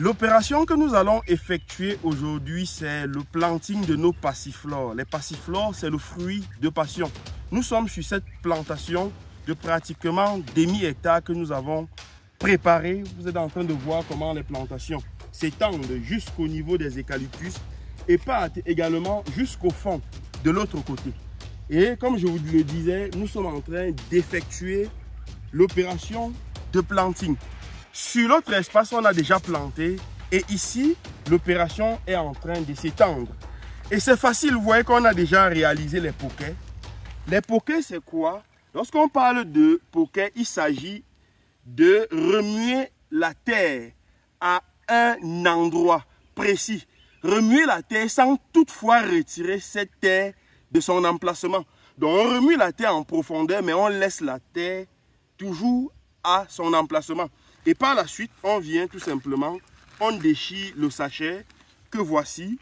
L'opération que nous allons effectuer aujourd'hui, c'est le planting de nos passiflores. Les passiflores, c'est le fruit de passion. Nous sommes sur cette plantation de pratiquement demi-hectare que nous avons préparée. Vous êtes en train de voir comment les plantations s'étendent jusqu'au niveau des eucalyptus et partent également jusqu'au fond de l'autre côté. Et comme je vous le disais, nous sommes en train d'effectuer l'opération de planting. Sur l'autre espace, on a déjà planté et ici, l'opération est en train de s'étendre. Et c'est facile, vous voyez qu'on a déjà réalisé les poquets. Les poquets, c'est quoi? Lorsqu'on parle de poquets, il s'agit de remuer la terre à un endroit précis. Remuer la terre sans toutefois retirer cette terre de son emplacement. Donc on remue la terre en profondeur, mais on laisse la terre toujours à son emplacement. Et par la suite, on vient tout simplement, on déchire le sachet que voici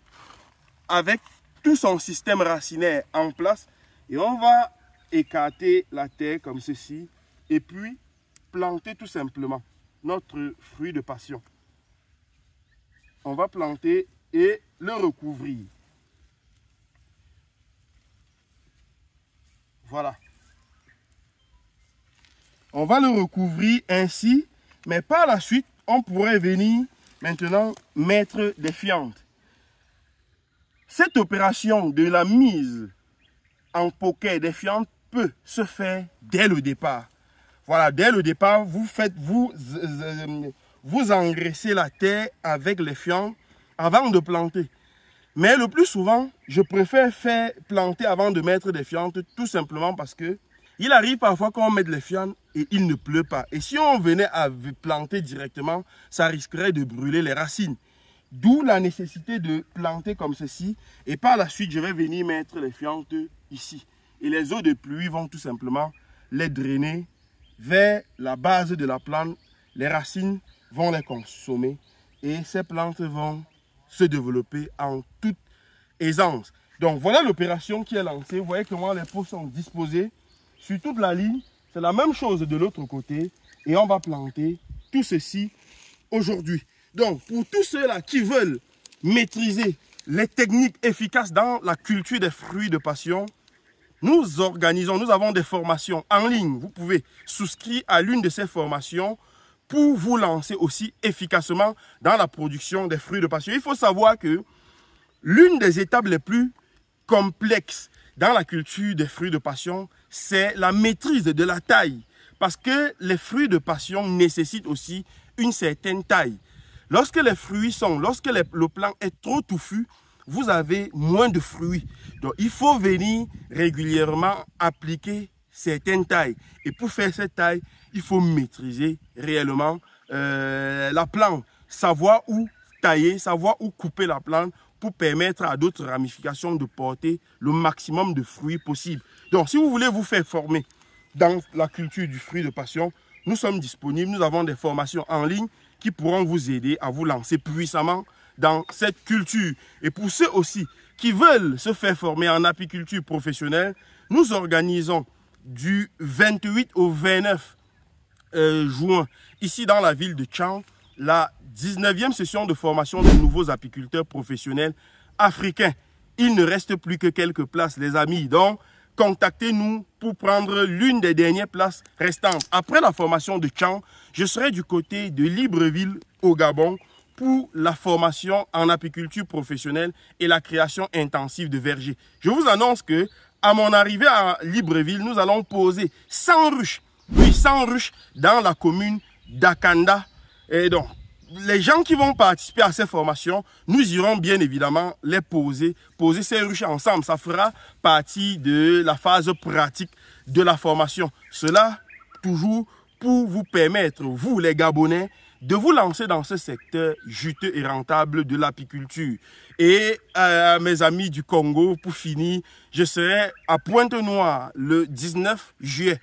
avec tout son système racinaire en place. Et on va écarter la terre comme ceci et puis planter tout simplement notre fruit de passion. On va planter et le recouvrir. Voilà. On va le recouvrir ainsi, mais par la suite, on pourrait venir maintenant mettre des fientes. Cette opération de la mise en poquet des fientes peut se faire dès le départ. Voilà, dès le départ, vous engraissez la terre avec les fientes avant de planter. Mais le plus souvent, je préfère faire planter avant de mettre des fientes, tout simplement parce que il arrive parfois qu'on mette les fientes et il ne pleut pas. Et si on venait à planter directement, ça risquerait de brûler les racines. D'où la nécessité de planter comme ceci. Et par la suite, je vais venir mettre les fientes ici. Et les eaux de pluie vont tout simplement les drainer vers la base de la plante. Les racines vont les consommer. Et ces plantes vont se développer en toute aisance. Donc voilà l'opération qui est lancée. Vous voyez comment les pots sont disposés sur toute la ligne. C'est la même chose de l'autre côté. Et on va planter tout ceci aujourd'hui. Donc pour tous ceux-là qui veulent maîtriser les techniques efficaces dans la culture des fruits de passion, nous avons des formations en ligne. Vous pouvez souscrire à l'une de ces formations pour vous lancer aussi efficacement dans la production des fruits de passion. Il faut savoir que l'une des étapes les plus complexes dans la culture des fruits de passion, c'est la maîtrise de la taille. Parce que les fruits de passion nécessitent aussi une certaine taille. Lorsque le plant est trop touffu, vous avez moins de fruits. Donc il faut venir régulièrement appliquer certaines tailles. Et pour faire cette taille, il faut maîtriser réellement la plante. Savoir où tailler, savoir où couper la plante pour permettre à d'autres ramifications de porter le maximum de fruits possible. Donc, si vous voulez vous faire former dans la culture du fruit de passion, nous sommes disponibles. Nous avons des formations en ligne qui pourront vous aider à vous lancer puissamment dans cette culture. Et pour ceux aussi qui veulent se faire former en apiculture professionnelle, nous organisons du 28 au 29 juin, ici dans la ville de Tchang, la 19e session de formation de nouveaux apiculteurs professionnels africains. Il ne reste plus que quelques places, les amis. Donc, contactez-nous pour prendre l'une des dernières places restantes. Après la formation de Tchang, je serai du côté de Libreville au Gabon pour la formation en apiculture professionnelle et la création intensive de vergers. Je vous annonce que à mon arrivée à Libreville, nous allons poser 100 ruches. Oui, 100 ruches dans la commune d'Akanda. Et donc, les gens qui vont participer à ces formations, nous irons bien évidemment les poser ces ruches ensemble. Ça fera partie de la phase pratique de la formation. Cela toujours pour vous permettre, vous les Gabonais, de vous lancer dans ce secteur juteux et rentable de l'apiculture. Et mes amis du Congo, pour finir, je serai à Pointe-Noire le 19 juillet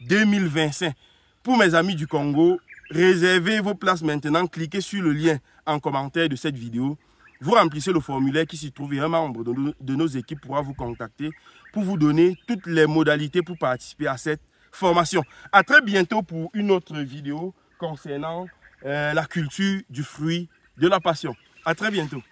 2025. Pour mes amis du Congo, réservez vos places maintenant, cliquez sur le lien en commentaire de cette vidéo. Vous remplissez le formulaire qui s'y trouve et un membre de nos équipes pourra vous contacter pour vous donner toutes les modalités pour participer à cette formation. À très bientôt pour une autre vidéo concernant la culture du fruit de la passion. À très bientôt.